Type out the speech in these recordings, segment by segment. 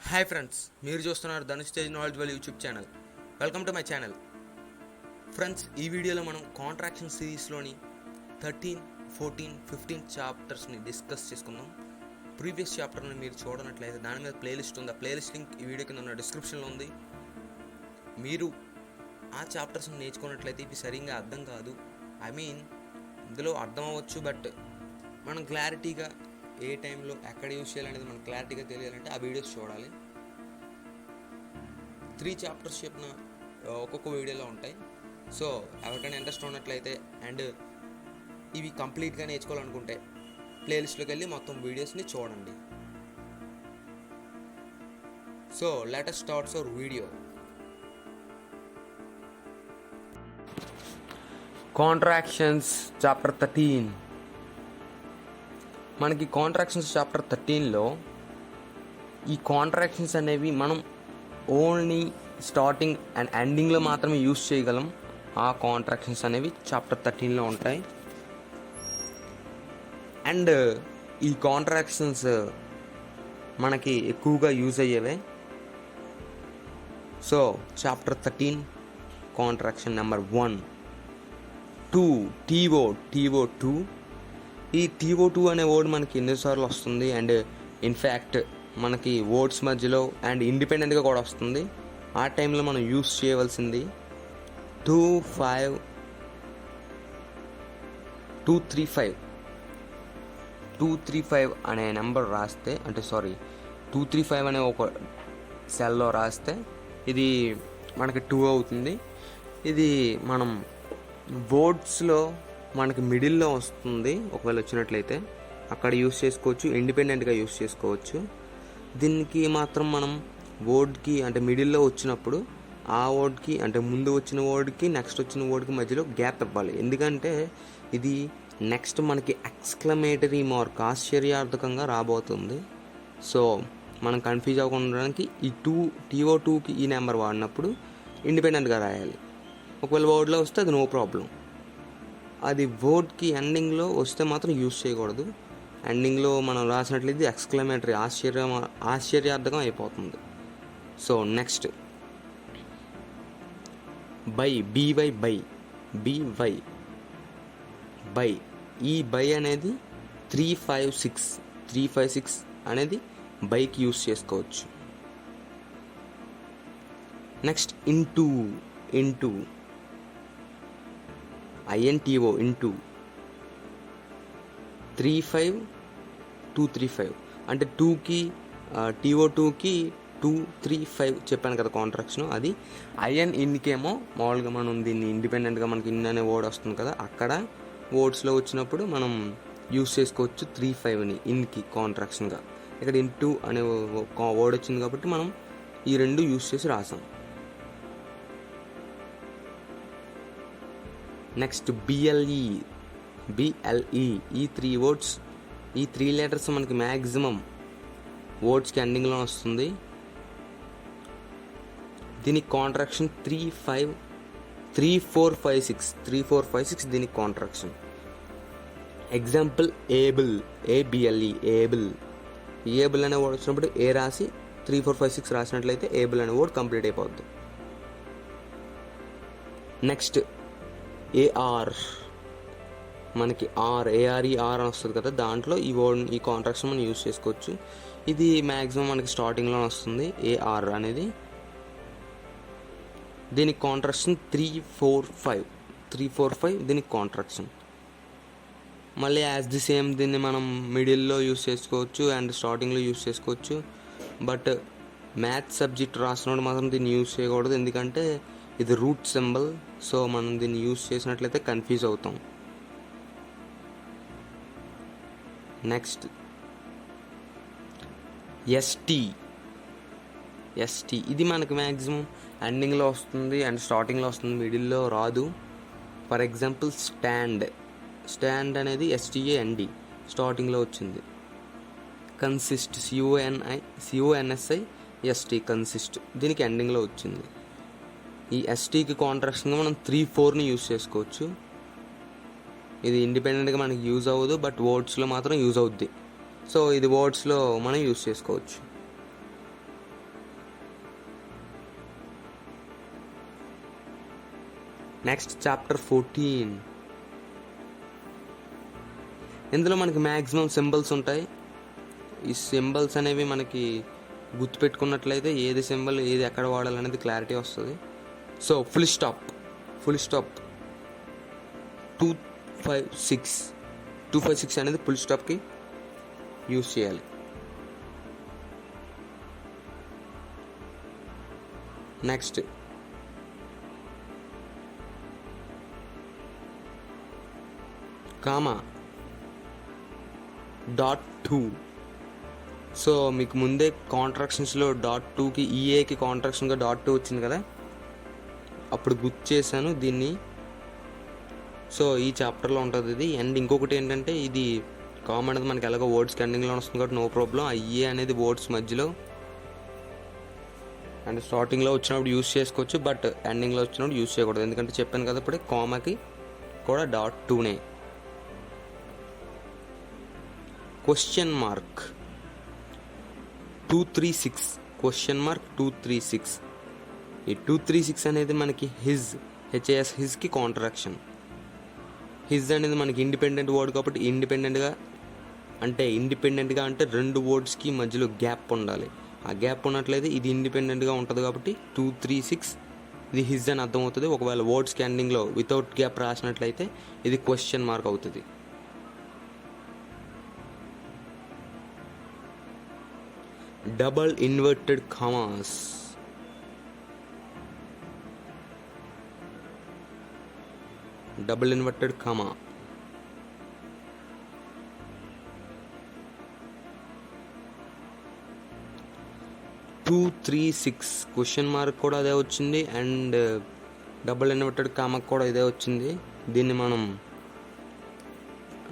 Hi friends, మీరు చూస్తున్నారు Dhanush Tej knowledge well YouTube channel. Welcome to my channel. Friends, ఈ వీడియోలో మనం కాంట్రాక్షన్ సిరీస్లోని 13, 14, 15 చాప్టర్స్ని డిస్కస్ చేసుకుందాం. ప్రీవియస్ చాప్టర్ని మీరు చూడనట్లయితే దాని మీద ప్లేలిస్ట్ ఉంది. ఆ ప్లేలిస్ట్ లింక్ ఈ వీడియో కింద ఉన్న డిస్క్రిప్షన్లో ఉంది. మీరు ఆ చాప్టర్స్ని నేర్చుకున్నట్లయితే ఇవి సరిగ్గా అర్థం కాదు. ఇందులో అర్థం అవ్వచ్చు, బట్ మనం క్లారిటీగా ఏ టైంలో ఎక్కడ యూజ్ చేయాలనేది మనకు క్లారిటీగా తెలియాలంటే ఆ వీడియోస్ చూడాలి. 3 చాప్టర్స్ చెప్పిన ఒక్కొక్క వీడియోలో ఉంటాయి. సో ఎవరికైనా ఇంట్రెస్ట్ ఉన్నట్లయితే అండ్ ఇవి కంప్లీట్గా నేర్చుకోవాలనుకుంటే ప్లేలిస్ట్లోకి వెళ్ళి మొత్తం వీడియోస్ని చూడండి. So let us start our video. Contractions chapter 13. మనకి కాంట్రాక్షన్స్ చాప్టర్ 13లో ఈ కాంట్రాక్షన్స్ అనేవి మనం ఓన్లీ స్టార్టింగ్ అండ్ ఎండింగ్లో మాత్రమే యూస్ చేయగలం. ఆ కాంట్రాక్షన్స్ అనేవి చాప్టర్ 13లో ఉంటాయి. అండ్ ఈ కాంట్రాక్షన్స్ మనకి ఎక్కువగా యూజ్ అయ్యేవే. So chapter 13 contraction number 1, 2, TO2. ఈ TO2 అనే వర్డ్ మనకి ఎన్నిసార్లు వస్తుంది అండ్ ఇన్ఫ్యాక్ట్ మనకి వర్డ్స్ మధ్యలో అండ్ ఇండిపెండెంట్గా కూడా వస్తుంది. ఆ టైంలో మనం యూస్ చేయవలసింది 235 అనే నెంబర్ రాస్తే, 235 అనే ఒక సెల్లో రాస్తే ఇది మనకి 2 అవుతుంది. ఇది మనం వర్డ్స్లో మనకి మిడిల్లో వస్తుంది. ఒకవేళ వచ్చినట్లయితే అక్కడ యూస్ చేసుకోవచ్చు, ఇండిపెండెంట్గా యూస్ చేసుకోవచ్చు. దీనికి మాత్రం మనం వర్డ్కి అంటే మిడిల్లో వచ్చినప్పుడు ఆ వర్డ్కి అంటే ముందు వచ్చిన వర్డ్కి నెక్స్ట్ వచ్చిన వర్డ్కి మధ్యలో గ్యాప్ ఇవ్వాలి. ఎందుకంటే ఇది నెక్స్ట్ మనకి ఎక్స్క్లమేటరీ మార్క్, ఆశ్చర్యార్థకంగా రాబోతుంది. సో మనం కన్ఫ్యూజ్ అవ్వకుండా ఉండడానికి ఈ TO2కి ఈ నెంబర్ వాడినప్పుడు ఇండిపెండెంట్గా రాయాలి. ఒకవేళ వర్డ్లో వస్తే అది నో ప్రాబ్లం. అది వర్డ్కి ఎండింగ్లో వస్తే మాత్రం యూజ్ చేయకూడదు. ఎండింగ్లో మనం రాసినట్లయితే ఎక్స్క్లమేటరీ ఆశ్చర్యార్థకం అయిపోతుంది. So next by. ఈ బై అనేది 356 అనేది బైకి యూజ్ చేసుకోవచ్చు. నెక్స్ట్ ఇంటూ INTO ఇంటూ 235 అంటే 2కి TO2కి 235 చెప్పాను కదా కాంట్రాక్షన్. అది ఇన్కేమో మామూలుగా మనం దీన్ని ఇండిపెండెంట్గా మనకి ఇన్ అనే వర్డ్ వస్తుంది కదా, అక్కడ వర్డ్స్లో వచ్చినప్పుడు మనం యూస్ చేసుకోవచ్చు 35ని ఇన్కి కాంట్రాక్షన్గా. ఇక్కడ ఇంటూ అనే వర్డ్ వచ్చింది కాబట్టి మనం ఈ రెండు యూస్ చేసి రాసాం. నెక్స్ట్ BLE ఈ 3 వర్డ్స్, ఈ 3 లెటర్స్ మనకి మ్యాక్సిమం వర్డ్స్కి ఎండింగ్లో వస్తుంది. దీనికి కాంట్రాక్షన్ 3456 దీనికి కాంట్రాక్షన్. ఎగ్జాంపుల్ ఏబుల్ అనే వర్డ్ వచ్చినప్పుడు ఏ రాసి 3456 రాసినట్లయితే ఏబుల్ అనే వర్డ్ కంప్లీట్ అయిపోద్ది. నెక్స్ట్ AR, మనకి ARE అని వస్తుంది కదా, దాంట్లో ఈ వర్డ్ ఈ కాంట్రాక్షన్ మనం యూజ్ చేసుకోవచ్చు. ఇది మ్యాక్సిమం మనకి స్టార్టింగ్లో వస్తుంది AR అనేది. దీనికి కాంట్రాక్షన్ 345 దీనికి కాంట్రాక్షన్. మళ్ళీ యాజ్ ది సేమ్ దీన్ని మనం మిడిల్లో యూజ్ చేసుకోవచ్చు అండ్ స్టార్టింగ్లో యూజ్ చేసుకోవచ్చు. బట్ మ్యాథ్స్ సబ్జెక్ట్ రాసినప్పుడు మాత్రం దీన్ని యూజ్ చేయకూడదు, ఎందుకంటే ఇది రూట్ సింబల్. సో మనం దీన్ని యూజ్ చేసినట్లయితే కన్ఫ్యూజ్ అవుతాం. నెక్స్ట్ ST ఇది మనకి మ్యాక్సిమం ఎండింగ్లో వస్తుంది అండ్ స్టార్టింగ్లో వస్తుంది, మిడిల్లో రాదు. ఫర్ ఎగ్జాంపుల్ స్టాండ్ అనేది STAND స్టార్టింగ్లో వచ్చింది. కన్సిస్ట్ CONSIST కన్సిస్ట్ దీనికి ఎండింగ్లో వచ్చింది. ఈ STకి కాంట్రాక్షన్గా మనం 34ని యూజ్ చేసుకోవచ్చు. ఇది ఇండిపెండెంట్గా మనకి యూజ్ అవ్వదు, బట్ వర్డ్స్లో మాత్రం యూజ్ అవుద్ది. సో ఇది వర్డ్స్లో మనం యూజ్ చేసుకోవచ్చు. Next chapter 14. ఇందులో మనకి మ్యాక్సిమం సింబల్స్ ఉంటాయి. ఈ సింబల్స్ అనేవి మనకి గుర్తుపెట్టుకున్నట్లయితే ఏది సింబల్ ఏది ఎక్కడ వాడాలనేది క్లారిటీ వస్తుంది. సో ఫుల్ స్టాప్ 256 అనేది ఫుల్ స్టాప్కి యూజ్ చేయాలి. Next comma .2. సో మీకు ముందే కాంట్రాక్షన్స్లో .2కి ఈఏకి కాంట్రాక్షన్గా .2 వచ్చింది కదా, అప్పుడు గుర్తు చేశాను దీన్ని. సో ఈ చాప్టర్లో ఉంటుంది ఇది. అండ్ ఇంకొకటి ఏంటంటే ఇది కామన్ అనేది మనకి ఎలాగో వర్డ్స్కి ఎండింగ్లో వస్తుంది కాబట్టి నో ప్రాబ్లం. ఆ ఈఏ అనేది వర్డ్స్ మధ్యలో అండ్ స్టార్టింగ్లో వచ్చినప్పుడు యూజ్ చేసుకోవచ్చు, బట్ ఎండింగ్లో వచ్చినప్పుడు యూజ్ చేయకూడదు. ఎందుకంటే చెప్పాను కదా ఇప్పుడే కామాకి కూడా .2నే. Question mark 236 236. ఈ 236 అనేది మనకి హిజ్కి కాంట్రాక్షన్. హిజ్ అనేది మనకి ఇండిపెండెంట్ వర్డ్ కాబట్టి ఇండిపెండెంట్గా అంటే రెండు వర్డ్స్కి మధ్యలో గ్యాప్ ఉండాలి. ఆ గ్యాప్ ఉన్నట్లయితే ఇది ఇండిపెండెంట్గా ఉంటుంది కాబట్టి 236 ఇది హిజ్ అని అర్థమవుతుంది. ఒకవేళ వర్డ్స్కి ఎండింగ్లో వితౌట్ గ్యాప్ రాసినట్లయితే ఇది క్వశ్చన్ మార్క్ అవుతుంది. Double inverted commas. Double inverted comma 236 question mark కూడా అదే వచ్చింది అండ్ డబుల్ ఇన్వర్టెడ్ కామాకు కూడా ఇదే వచ్చింది. దీన్ని మనం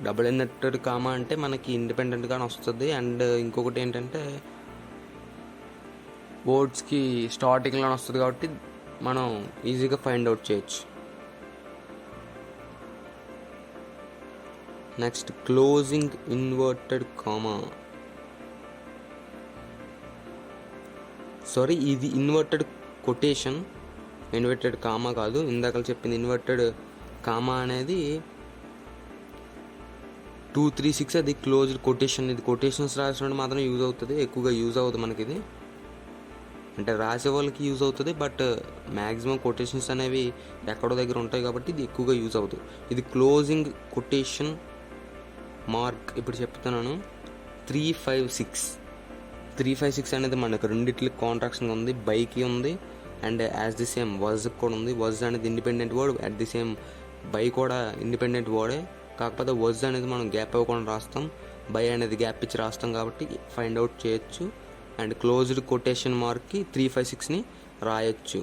డబుల్ ఇన్వర్టెడ్ కామా అంటే మనకి ఇండిపెండెంట్గానే వస్తుంది. అండ్ ఇంకొకటి ఏంటంటే వర్డ్స్కి స్టార్టింగ్లో వస్తుంది కాబట్టి మనం ఈజీగా ఫైండ్ అవుట్ చేయొచ్చు. Next closing inverted comma. Sorry, ఇది ఇన్వర్టెడ్ కొటేషన్, ఇన్వర్టెడ్ కామా కాదు. ఇందాక చెప్పింది ఇన్వర్టెడ్ కామా అనేది 236 అది క్లోజ్డ్ కొటేషన్. ఇది కొటేషన్స్ రాసినప్పుడు మాత్రం యూజ్ అవుతుంది, ఎక్కువగా యూజ్ అవ్వదు మనకి. ఇది అంటే రాసే వాళ్ళకి యూజ్ అవుతుంది, బట్ మ్యాక్సిమం కొటేషన్స్ అనేవి ఎక్కడో దగ్గర ఉంటాయి కాబట్టి ఇది ఎక్కువగా యూజ్ అవుతుంది. ఇది క్లోజింగ్ కొటేషన్ మార్క్. ఇప్పుడు చెప్తున్నాను 356 అనేది మనకు రెండిట్లకి కాంట్రాక్షన్ ఉంది. బైకి ఉంది అండ్ యాజ్ ది సేమ్ వర్జ్కి కూడా ఉంది. వర్జ్ అనేది independent word, at the same by కూడా ఇండిపెండెంట్ వర్డే. కాకపోతే వర్జ్ అనేది మనం గ్యాప్ ఇవ్వకుండా రాస్తాం, బై అనేది గ్యాప్ ఇచ్చి రాస్తాం కాబట్టి ఫైండ్ అవుట్ చేయొచ్చు. అండ్ క్లోజ్డ్ కొటేషన్ మార్క్కి 356ని రాయొచ్చు.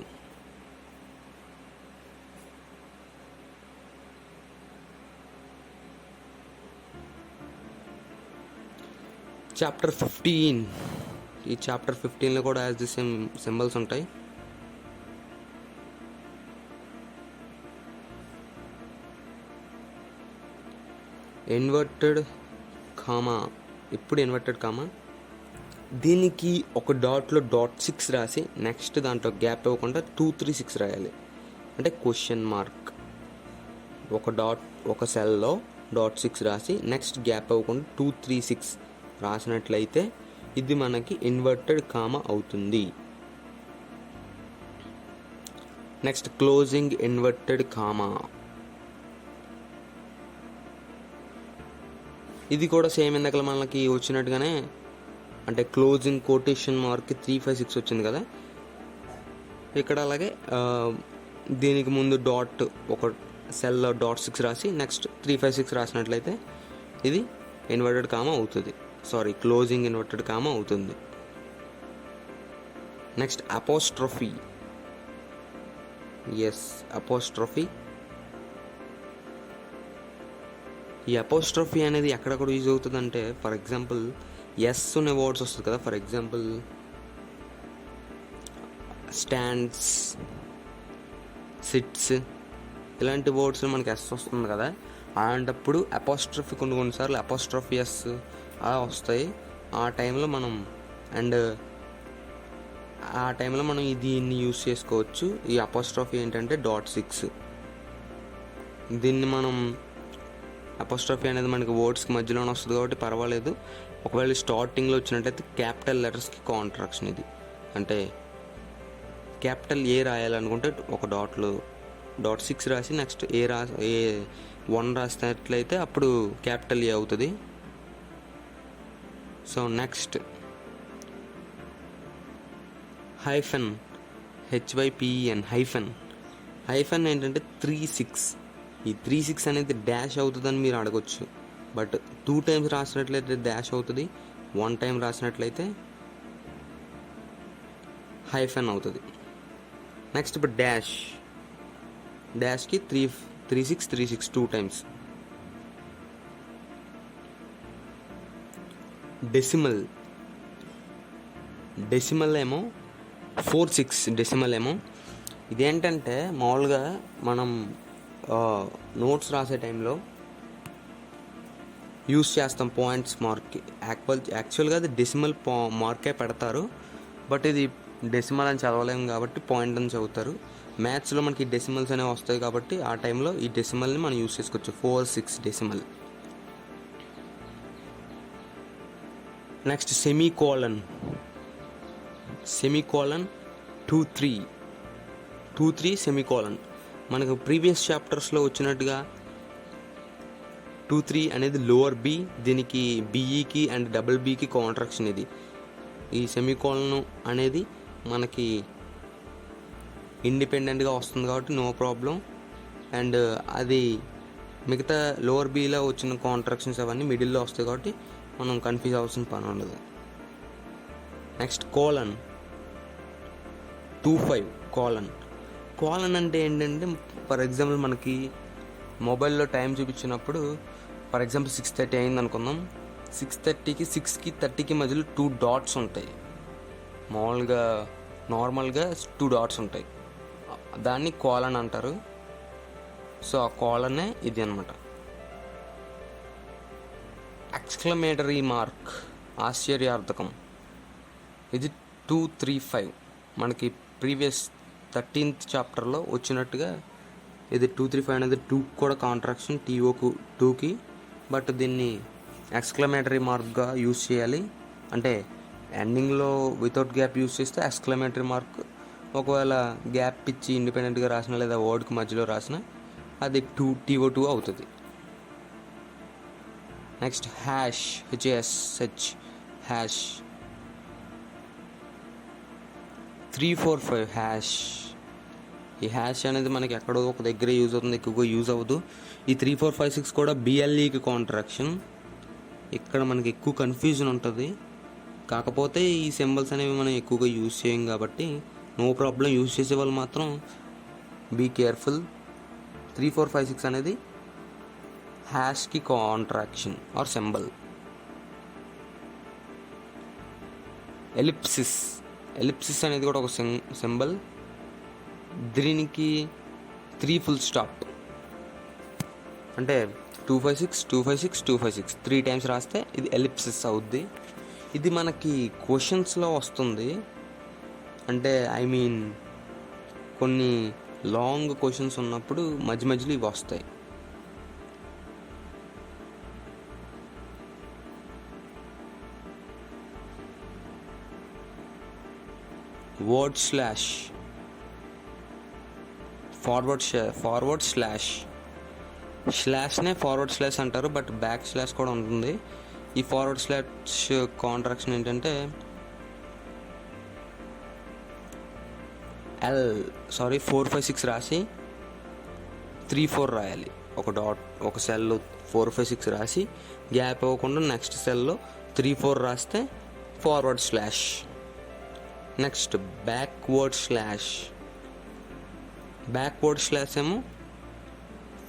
చాప్టర్ 15. ఈ చాప్టర్ 15లో కూడా యాజ్ ది సేమ్ సింబల్స్ ఉంటాయి. Inverted comma. ఇప్పుడు ఇన్వర్టెడ్ కామా దీనికి ఒక డాట్లో .6 రాసి నెక్స్ట్ దాంట్లో గ్యాప్ ఇవ్వకుండా 236 రాయాలి. అంటే క్వశ్చన్ మార్క్. ఒక సెల్లో .6 రాసి నెక్స్ట్ గ్యాప్ ఇవ్వకుండా 236 రాసినట్లయితే ఇది మనకి ఇన్వర్టెడ్ కామా అవుతుంది. Next closing inverted comma. ఇది కూడా సేమ్ ఇందాక మనకి వచ్చినట్టుగానే, అంటే క్లోజింగ్ కొటేషన్ మార్క్కి 356 వచ్చింది కదా, ఇక్కడ అలాగే దీనికి ముందు ఒక సెల్లో .6 రాసి నెక్స్ట్ 356 రాసినట్లయితే ఇది ఇన్వర్టెడ్ కామా అవుతుంది. సారీ, క్లోజింగ్ ఇన్వర్టెడ్ కామా అవుతుంది. Next apostrophe. అపోస్ట్రఫీ. ఈ అపోస్ట్రఫీ అనేది ఎక్కడ కూడా యూజ్ అవుతుంది అంటే, ఫర్ ఎగ్జాంపుల్ ఎస్ అనే వర్డ్స్ వస్తుంది కదా, ఫర్ ఎగ్జాంపుల్ స్టాండ్స్, సిట్స్, ఇలాంటి వర్డ్స్ మనకి ఎస్ వస్తుంది కదా, అలాంటప్పుడు అపోస్ట్రఫీ కొన్నిసార్లు అపోస్ట్రఫీ ఎస్ అలా వస్తాయి. ఆ టైంలో మనం దీన్ని యూజ్ చేసుకోవచ్చు. ఈ అపోస్ట్రఫీ ఏంటంటే .6 దీన్ని మనం అపోస్ట్రఫీ అనేది మనకి వర్డ్స్కి మధ్యలోనే వస్తుంది కాబట్టి పర్వాలేదు. ఒకవేళ స్టార్టింగ్లో వచ్చినట్టయితే క్యాపిటల్ లెటర్స్కి కాంట్రాక్షన్ ఇది. అంటే క్యాపిటల్ ఏ రాయాలనుకుంటే ఒక .6 రాసి నెక్స్ట్ ఏ 1 రాసినట్లయితే అప్పుడు క్యాపిటల్ ఏ అవుతుంది. So next hyphen, HYPEN hyphen ఏంటంటే 3-6. ఈ 3-6 అనేది డాష్ అవుతుందని మీరు అడగొచ్చు. బట్ 2 టైమ్స్ రాసినట్లయితే డాష్ అవుతుంది, 1 టైం రాసినట్లయితే హైఫన్ అవుతుంది. నెక్స్ట్ ఇప్పుడు డాష్కి 3-6 2 టైమ్స్. డెసిమల్ ఏమో 4-6 డెసిమల్ ఏమో. ఇదేంటంటే మామూలుగా మనం నోట్స్ రాసే టైంలో యూస్ చేస్తాం పాయింట్స్ మార్క్కి. యాక్చువల్గా అది డెసిమల్ మార్కే పెడతారు, బట్ ఇది డెసిమల్ అని చదవలేము కాబట్టి పాయింట్ అని చదువుతారు. మ్యాథ్స్లో మనకి డెసిమల్స్ అనేవి వస్తాయి కాబట్టి ఆ టైంలో ఈ డెసిమల్ని మనం యూస్ చేసుకోవచ్చు. 4-6 డెసిమల్. Next semicolon 2-3 semicolon. మనకు ప్రీవియస్ చాప్టర్స్లో వచ్చినట్టుగా 2-3 అనేది లోవర్ బి, దీనికి బిఈకి అండ్ డబుల్ బికి కాంట్రాక్షన్ ఇది. ఈ సెమీకోలన్ అనేది మనకి ఇండిపెండెంట్గా వస్తుంది కాబట్టి నో ప్రాబ్లం. అండ్ అది మిగతా లోవర్ బీలో వచ్చిన కాంట్రాక్షన్స్ అవన్నీ మిడిల్లో వస్తాయి కాబట్టి మనం కన్ఫ్యూజ్ అవ్వాల్సిన పని ఉండదు. నెక్స్ట్ కోలన్ 2-5 కోలన్ అంటే ఏంటంటే, ఫర్ ఎగ్జాంపుల్ మనకి మొబైల్లో టైం చూపించినప్పుడు ఫర్ ఎగ్జాంపుల్ 6:30 అయింది అనుకుందాం. 6:30కి 6కి 30కి మధ్యలో 2 డాట్స్ ఉంటాయి. నార్మల్గా 2 డాట్స్ ఉంటాయి, దాన్ని కోలన్ అంటారు. సో ఆ కోలనే ఇది అనమాట. ఎక్స్క్లమేటరీ మార్క్ ఆశ్చర్యార్థకం ఇది 2-3-5. మనకి ప్రీవియస్ 13th చాప్టర్లో వచ్చినట్టుగా ఇది 2-3-5 అనేది 2 కూడా కాంట్రాక్షన్, TOకు 2కి. బట్ దీన్ని ఎక్స్క్లమేటరీ మార్క్గా యూజ్ చేయాలి. అంటే ఎండింగ్లో వితౌట్ గ్యాప్ యూజ్ చేస్తే ఎక్స్క్లమేటరీ మార్క్, ఒకవేళ గ్యాప్ ఇచ్చి ఇండిపెండెంట్గా రాసిన లేదా వర్డ్కి మధ్యలో రాసిన అది TO2 అవుతుంది. Next hash hash 3-4-5 hash. ఈ హ్యాష్ అనేది మనకి ఎక్కడో ఒక దగ్గర యూజ్ అవుతుంది, ఎక్కువగా యూజ్ అవ్వదు. ఈ 3-4-5-6 కూడా BLEకి కాంట్రాక్షన్. ఇక్కడ మనకి ఎక్కువ కన్ఫ్యూజన్ ఉంటుంది. కాకపోతే ఈ సింబల్స్ అనేవి మనం ఎక్కువగా యూజ్ చేయం కాబట్టి నో ప్రాబ్లం. యూజ్ చేసే వాళ్ళు మాత్రం బీ కేర్ఫుల్. 3-4-5-6 అనేది హ్యాష్కి కాంట్రాక్షన్ ఆర్ సింబల్. ఎలిప్సిస్ అనేది కూడా ఒక సింబల్. దీనికి 3 ఫుల్ స్టాప్. అంటే 2-5-6 3 టైమ్స్ రాస్తే ఇది ఎలిప్సిస్ అవుద్ది. ఇది మనకి క్వశ్చన్స్లో వస్తుంది. అంటే కొన్ని లాంగ్ క్వశ్చన్స్ ఉన్నప్పుడు మధ్యలో ఇవి వస్తాయి. వర్డ్ స్లాష్నే ఫార్వర్డ్ స్లాష్ అంటారు, బట్ బ్యాక్ స్లాష్ కూడా ఉంటుంది. ఈ ఫార్వర్డ్ స్లాష్ కాంట్రాక్షన్ ఏంటంటే 4-5-6 రాసి 3-4 రాయాలి. ఒక సెల్లో 4-5-6 రాసి గ్యాప్ ఇవ్వకుండా నెక్స్ట్ సెల్లో 3-4 రాస్తే forward slash. Next backward slash ఏమో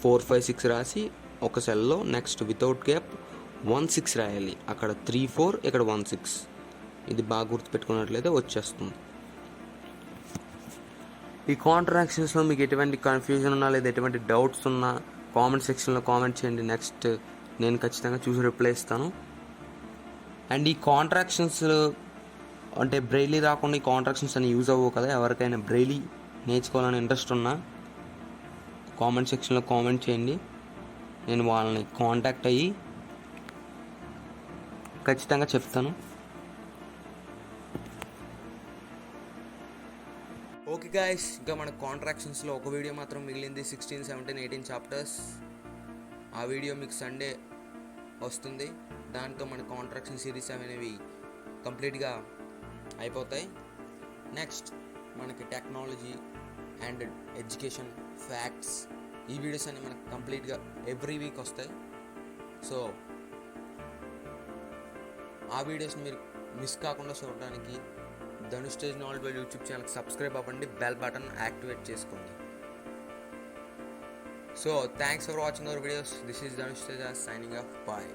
4-5-6 రాసి ఒక సెల్లో నెక్స్ట్ వితౌట్ గ్యాప్ 1-6 రాయాలి. అక్కడ 3-4 ఇక్కడ 1-6. ఇది బాగా గుర్తుపెట్టుకున్నట్లయితే వచ్చేస్తుంది. ఈ కాంట్రాక్షన్స్లో మీకు ఎటువంటి కన్ఫ్యూజన్ ఉన్నా లేదా ఎటువంటి డౌట్స్ ఉన్నా కామెంట్ సెక్షన్లో కామెంట్ చేయండి. నెక్స్ట్ నేను ఖచ్చితంగా చూసి రిప్లై ఇస్తాను. అండ్ ఈ కాంట్రాక్షన్స్ అంటే బ్రెయిలీ రాకుండా ఈ కాంట్రాక్షన్స్ అని యూజ్ అవ్వవు కదా. ఎవరికైనా బ్రెయిలీ నేర్చుకోవాలని ఇంట్రెస్ట్ ఉన్నా కామెంట్ సెక్షన్లో కామెంట్ చేయండి. నేను వాళ్ళని కాంటాక్ట్ అయ్యి ఖచ్చితంగా చెప్తాను. ఓకే గాయ్స్, ఇంకా మన కాంట్రాక్షన్స్లో ఒక వీడియో మాత్రం మిగిలింది, 16, 17, 18 చాప్టర్స్. ఆ వీడియో మీకు సండే వస్తుంది. దాంతో మన కాంట్రాక్షన్ సిరీస్ అనేవి కంప్లీట్గా అయిపోతాయి. నెక్స్ట్ మనకి టెక్నాలజీ అండ్ ఎడ్యుకేషన్ ఫ్యాక్ట్స్ ఈ వీడియోస్ అన్ని మనకు కంప్లీట్గా ఎవ్రీ వీక్ వస్తాయి. సో ఆ వీడియోస్ని మీరు మిస్ కాకుండా చూడడానికి Dhanush Tej knowledge world YouTube ఛానల్కి సబ్స్క్రైబ్ అవ్వండి, బెల్ బటన్ యాక్టివేట్ చేసుకోండి. So thanks for watching our videos. This is Dhanush Tej signing off. Bye.